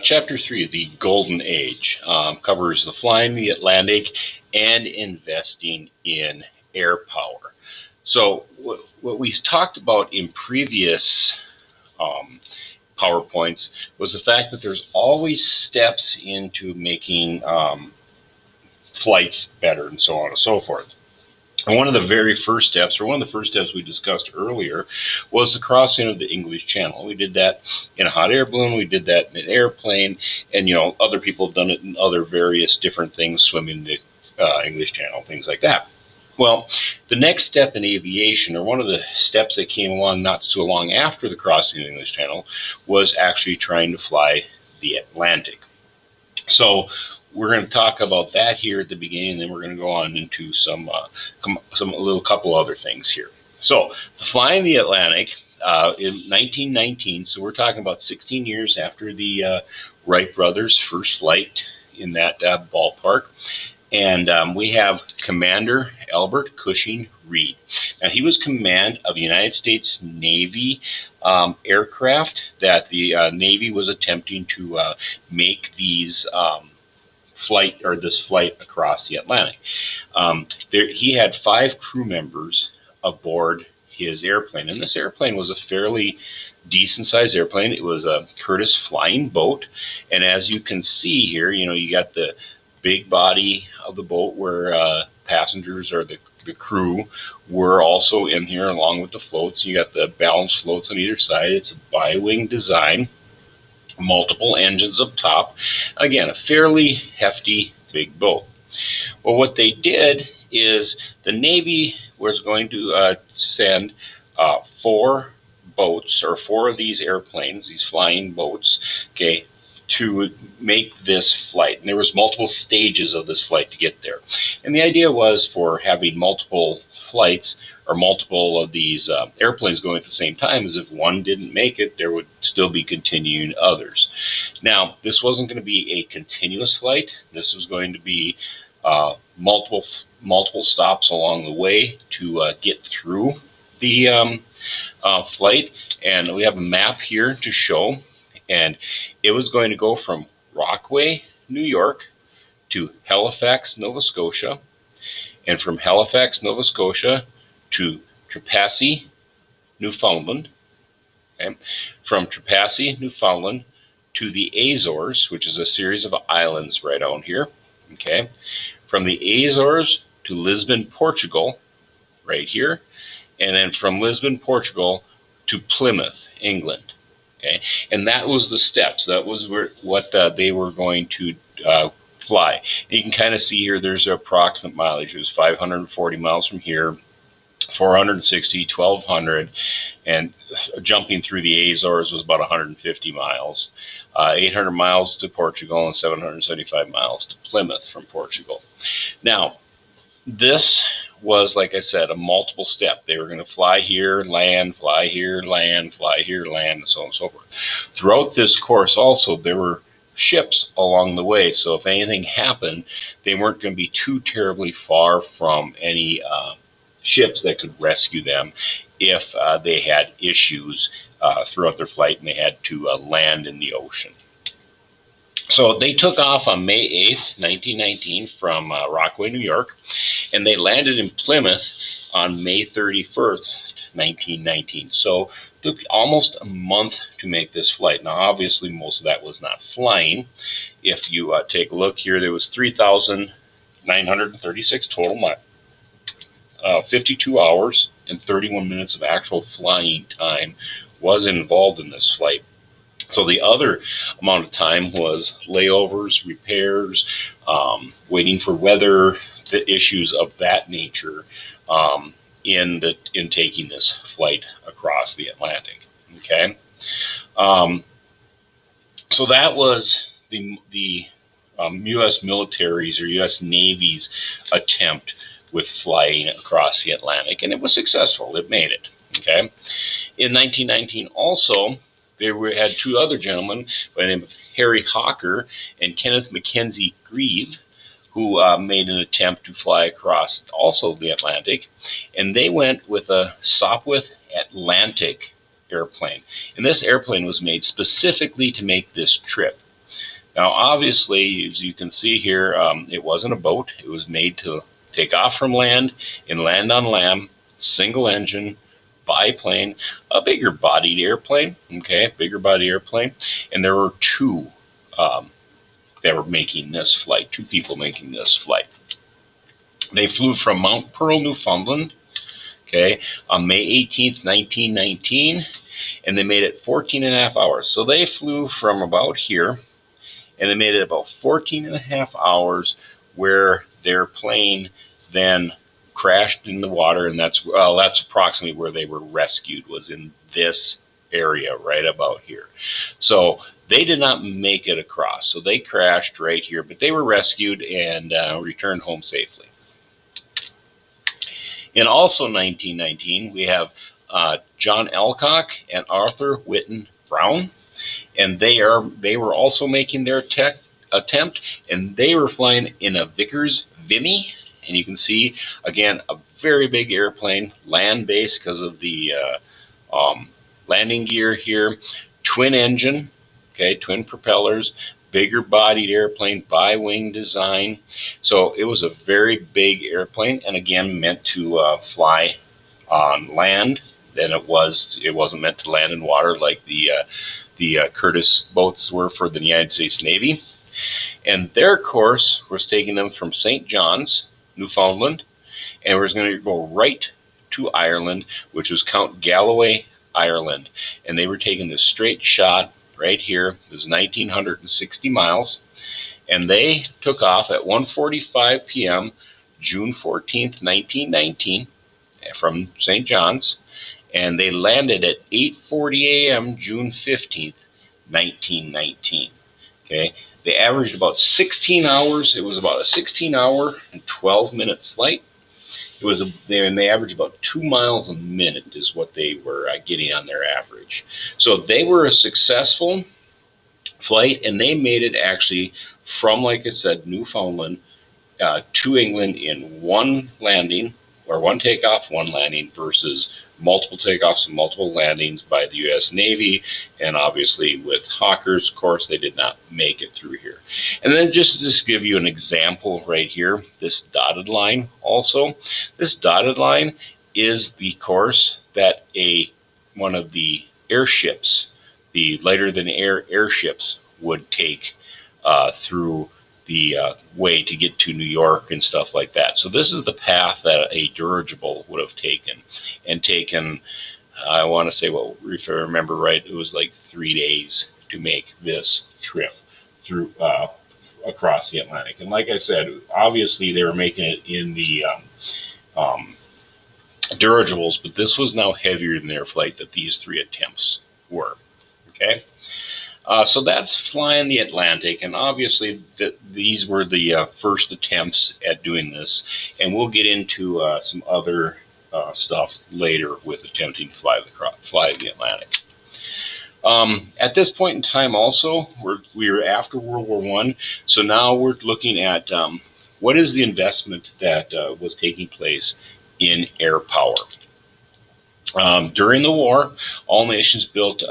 Chapter 3, The Golden Age, covers the flying the Atlantic and investing in air power. So, what we talked about in previous um, PowerPoints was the fact that there's always steps into making flights better and so on and so forth. And one of the very first steps, or one of the first steps we discussed earlier, was the crossing of the English Channel. We did that in a hot air balloon, we did that in an airplane, and other people have done it in other various different things, swimming the English Channel, things like that. Well, the next step in aviation, or one of the steps that came along not too long after the crossing of the English Channel, was actually trying to fly the Atlantic. So we're going to talk about that here at the beginning, and then we're going to go on into some a little couple other things here. So flying the Atlantic in 1919. So we're talking about 16 years after the Wright brothers' first flight in that ballpark. And we have Commander Albert Cushing Reed. Now, he was command of the United States Navy aircraft that the Navy was attempting to make these this flight across the Atlantic. He had 5 crew members aboard his airplane, and this airplane was a fairly decent sized airplane. It was a Curtiss flying boat, and as you can see here, you got the big body of the boat where passengers or the crew were also in here along with the floats. You got the balanced floats on either side. It's a bi-wing design, multiple engines up top. Again, a fairly hefty big boat. Well, what they did is the Navy was going to send 4 boats, or 4 of these airplanes, these flying boats, okay, to make this flight. And there was multiple stages of this flight to get there. And the idea was for having multiple flights or multiple of these airplanes going at the same time, as if one didn't make it, there would still be continuing others. Now, this wasn't going to be a continuous flight. This was going to be multiple stops along the way to get through the flight. And we have a map here to show. And it was going to go from Rockaway, New York, to Halifax, Nova Scotia, and from Halifax, Nova Scotia, to Trepassey, Newfoundland. Okay? From Trepassey, Newfoundland, to the Azores, which is a series of islands right out here. Okay? From the Azores to Lisbon, Portugal, right here, and then from Lisbon, Portugal, to Plymouth, England. Okay, and that was the steps. That was what they were going to fly. And you can kind of see here there's an approximate mileage. It was 540 miles from here, 460, 1,200, and jumping through the Azores was about 150 miles, 800 miles to Portugal, and 775 miles to Plymouth from Portugal. Now, this was, like I said, a multiple step. They were going to fly here, land, fly here, land, fly here, land, and so on and so forth. Throughout this course also, there were ships along the way, so if anything happened, they weren't going to be too terribly far from any ships that could rescue them if they had issues throughout their flight and they had to land in the ocean. So they took off on May 8th, 1919 from Rockaway, New York, and they landed in Plymouth on May 31st, 1919. So it took almost a month to make this flight. Now, obviously, most of that was not flying. If you take a look here, there was 3,936 total miles, 52 hours and 31 minutes of actual flying time was involved in this flight. So the other amount of time was layovers, repairs, waiting for weather, the issues of that nature in taking this flight across the Atlantic. Okay, so that was the U.S. military's or U.S. Navy's attempt with flying across the Atlantic, and it was successful. It made it. Okay, in 1919 also, they had 2 other gentlemen by the name of Harry Hawker and Kenneth Mackenzie Grieve, who made an attempt to fly across also the Atlantic, and they went with a Sopwith Atlantic airplane. And this airplane was made specifically to make this trip. Now, obviously, as you can see here, it wasn't a boat. It was made to take off from land and land on land, single engine, biplane, a bigger bodied airplane, okay, bigger body airplane. And there were two that were making this flight, two people making this flight. They flew from Mount Pearl, Newfoundland, okay, on May 18th, 1919, and they made it 14 and a half hours. So they flew from about here, and they made it about 14 and a half hours, where their plane then crashed in the water, and that's approximately where they were rescued, was in this area right about here. So they did not make it across, so they crashed right here, but they were rescued and returned home safely. In also 1919, we have John Alcock and Arthur Whitten Brown, and they were also making their attempt, and they were flying in a Vickers Vimy, and you can see again a very big airplane, land-based because of the landing gear here, twin engine, okay, twin propellers, bigger bodied airplane, bi-wing design. So it was a very big airplane, and again meant to fly on land. Then it wasn't meant to land in water like the Curtiss boats were for the United States Navy. And their course was taking them from St. John's, Newfoundland, and was going to go right to Ireland, which was Count Galloway, Ireland. And they were taking this straight shot right here. It was 1,960 miles. And they took off at 1:45 p.m., June 14th, 1919, from St. John's. And they landed at 8:40 a.m., June 15th, 1919. Okay, they averaged about 16 hours. It was about a 16-hour and 12-minute flight. And they averaged about 2 miles a minute is what they were getting on their average. So they were a successful flight, and they made it actually from, like I said, Newfoundland to England in one landing, or one takeoff, one landing, versus multiple takeoffs and multiple landings by the U.S. Navy. And obviously with Hawker's course, they did not make it through here. And then just to give you an example right here, this dotted line also. This dotted line is the course that one of the airships, the lighter than air airships, would take through the way to get to New York and stuff like that. So this is the path that a dirigible would have taken, and taken, I want to say, well, if I remember right, it was like 3 days to make this trip through across the Atlantic. And like I said, obviously they were making it in the dirigibles, but this was now heavier than their flight that these 3 attempts were. Okay. So that's flying the Atlantic, and obviously these were the first attempts at doing this, and we'll get into some other stuff later with attempting to fly the Atlantic. At this point in time also, we were after World War I, so now we're looking at what is the investment that was taking place in air power. During the war, all nations built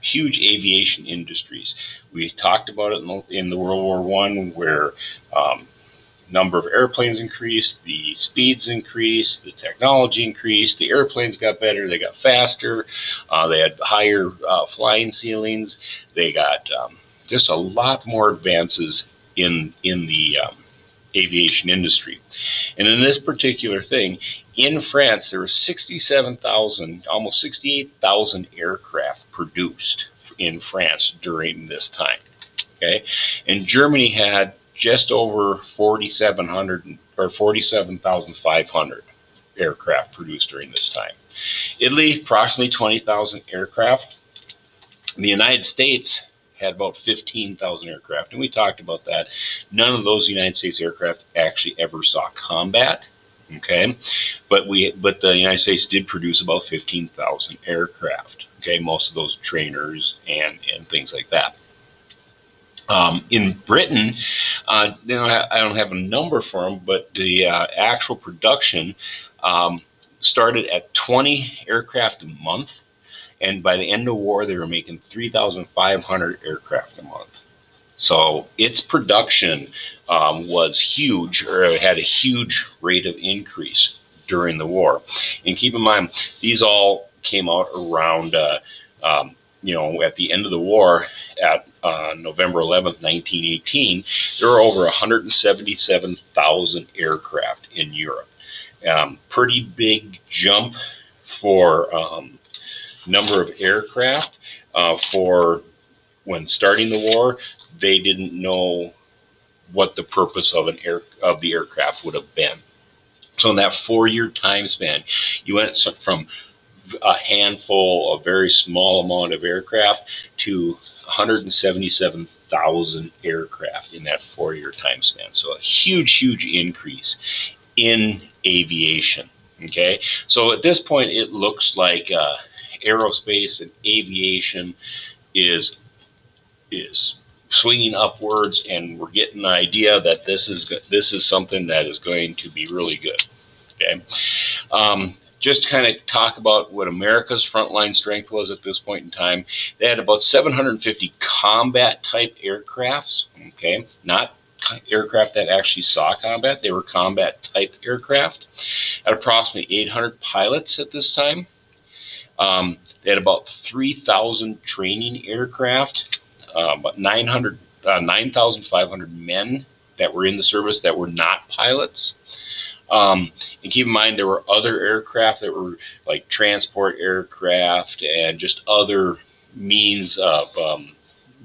huge aviation industries. We talked about it in the World War I, where number of airplanes increased, the speeds increased, the technology increased, the airplanes got better, they got faster, they had higher flying ceilings, they got just a lot more advances in the aviation industry. And in this particular thing, in France, there were 67,000, almost 68,000 aircraft produced in France during this time. Okay, and Germany had just over 4,700 or 47,500 aircraft produced during this time. Italy, approximately 20,000 aircraft. The United States had about 15,000 aircraft, and we talked about that. None of those United States aircraft actually ever saw combat. Okay, but the United States did produce about 15,000 aircraft. Okay, most of those trainers and things like that. In Britain, I don't have a number for them, but the actual production started at 20 aircraft a month, and by the end of war, they were making 3,500 aircraft a month. So its production was huge, or it had a huge rate of increase during the war. And keep in mind, these all came out around, at the end of the war at November 11th, 1918. There were over 177,000 aircraft in Europe. Pretty big jump for number of aircraft for when starting the war. They didn't know what the purpose of the aircraft would have been. So in that 4-year time span, you went from a handful, a very small amount of aircraft, to 177,000 aircraft in that 4-year time span. So a huge increase in aviation. Okay, so at this point, it looks like aerospace and aviation is swinging upwards, and we're getting an idea that this is something that is going to be really good. Okay, just to kind of talk about what America's frontline strength was at this point in time. They had about 750 combat type aircrafts. Okay, not aircraft that actually saw combat; they were combat type aircraft. At approximately 800 pilots at this time. They had about 3,000 training aircraft, about 9,500 men that were in the service that were not pilots. And keep in mind, there were other aircraft that were like transport aircraft and just other means of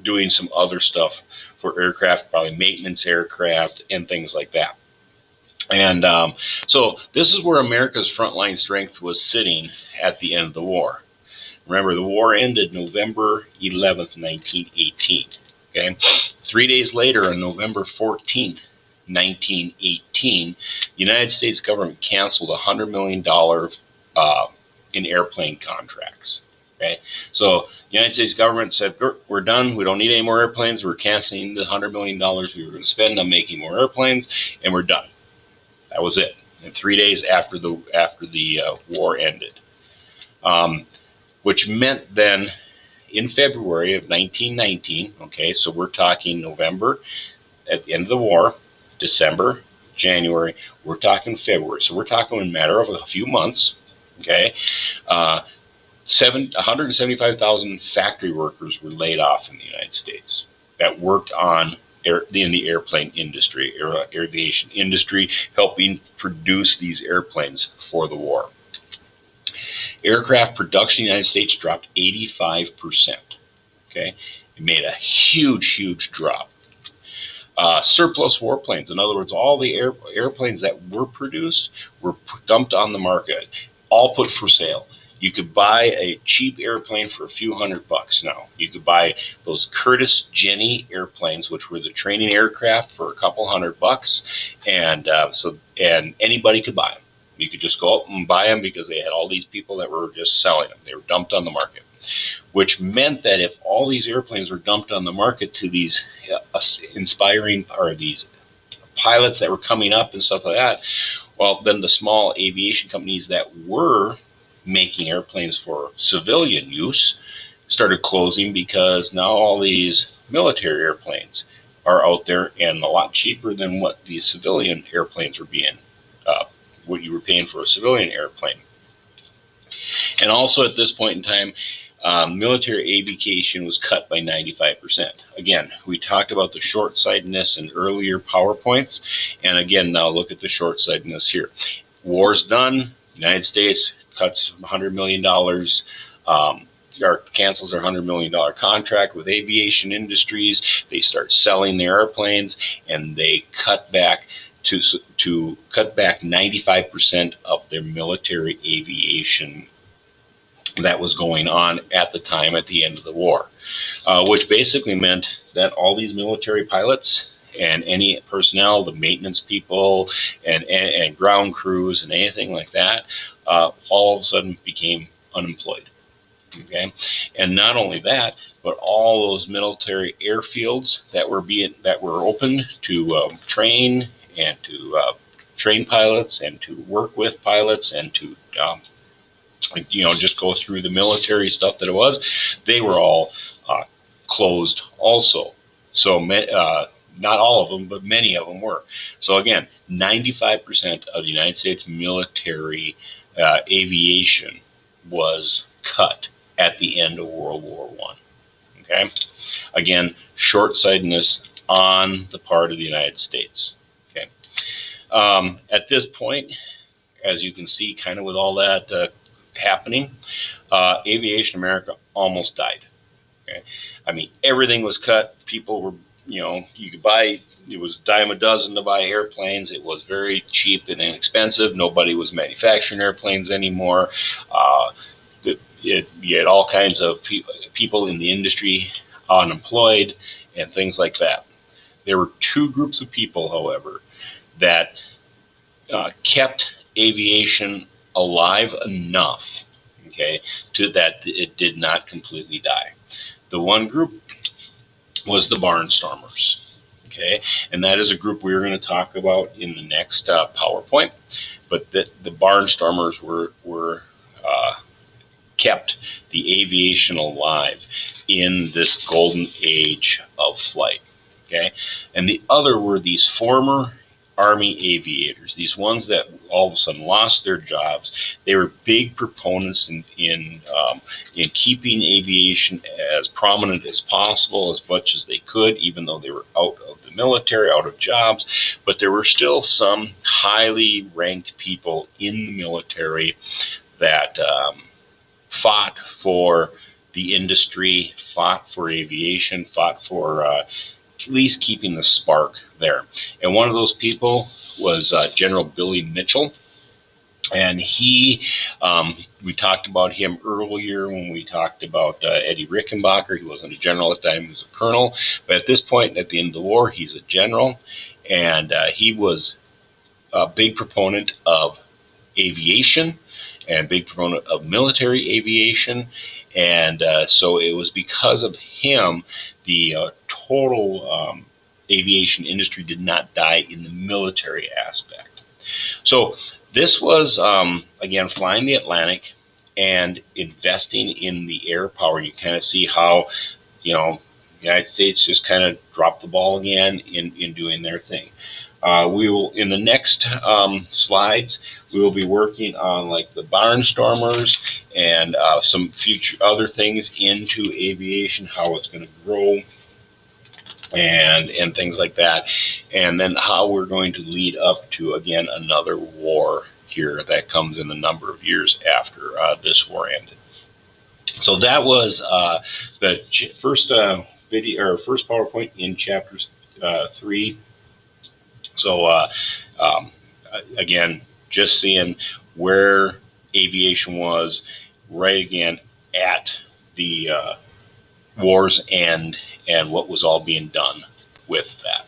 doing some other stuff for aircraft, probably maintenance aircraft and things like that. And so this is where America's frontline strength was sitting at the end of the war. Remember, the war ended November 11th, 1918. Okay? 3 days later, on November 14th, 1918, the United States government canceled $100 million in airplane contracts. Okay? So the United States government said, we're done. We don't need any more airplanes. We're canceling the $100 million we were going to spend on making more airplanes, and we're done. That was it. And 3 days after the war ended. Which meant then in February of 1919, okay, so we're talking November at the end of the war, December, January, we're talking February. So we're talking in a matter of a few months, okay, 175,000 factory workers were laid off in the United States that worked in the airplane industry, aviation industry, helping produce these airplanes for the war. Aircraft production in the United States dropped 85%. Okay, it made a huge drop. Surplus warplanes, in other words, all the airplanes that were produced were dumped on the market, all put for sale. You could buy a cheap airplane for a few $100 now. You could buy those Curtiss Jenny airplanes, which were the training aircraft, for a couple $100, and anybody could buy them. You could just go out and buy them because they had all these people that were just selling them. They were dumped on the market, which meant that if all these airplanes were dumped on the market to these these pilots that were coming up and stuff like that, well, then the small aviation companies that were making airplanes for civilian use started closing, because now all these military airplanes are out there and a lot cheaper than what the civilian airplanes were being what you were paying for a civilian airplane. And also at this point in time, military aviation was cut by 95%. Again, we talked about the short-sightedness in earlier PowerPoints, and again, now look at the short-sightedness here. War's done. United States cuts $100 million, or cancels their $100 million contract with aviation industries. They start selling their airplanes, and they cut back to cut back 95% of their military aviation that was going on at the time at the end of the war, which basically meant that all these military pilots and any personnel, the maintenance people and ground crews and anything like that, all of a sudden became unemployed. Okay, and not only that, but all those military airfields that were open to train pilots and to work with pilots and to just go through the military stuff that it was, they were all closed also. So not all of them, but many of them were. So again, 95% of the United States military aviation was cut at the end of World War I. Okay, again, short-sightedness on the part of the United States. Okay, at this point, as you can see, kind of with all that happening, aviation America almost died. Okay, I mean everything was cut. People were, you could buy. It was a dime a dozen to buy airplanes. It was very cheap and inexpensive. Nobody was manufacturing airplanes anymore. You had all kinds of people in the industry unemployed and things like that. There were two groups of people, however, that kept aviation alive enough, okay, to that it did not completely die. The one group was the barnstormers, okay, and that is a group we're going to talk about in the next PowerPoint. But the barnstormers were kept the aviation alive in this golden age of flight. Okay, and the other were these former Army aviators, these ones that all of a sudden lost their jobs. They were big proponents in keeping aviation as prominent as possible, as much as they could, even though they were out of the military, out of jobs. But there were still some highly ranked people in the military that fought for the industry, fought for aviation, fought for at least keeping the spark there. And one of those people was General Billy Mitchell. And we talked about him earlier when we talked about Eddie Rickenbacker. He wasn't a general at the time, he was a colonel. But at this point, at the end of the war, he's a general. And he was a big proponent of aviation and big proponent of military aviation. And so it was because of him the total aviation industry did not die in the military aspect. So this was, again, flying the Atlantic and investing in the air power. You kind of see how, the United States just kind of dropped the ball again in doing their thing. We will, in the next slides, we will be working on like the barnstormers and some future other things into aviation, how it's going to grow and things like that, and then how we're going to lead up to, again, another war here that comes in a number of years after this war ended. So that was the first video or first PowerPoint in chapter 3. So again, just seeing where aviation was right again at the war's end and what was all being done with that.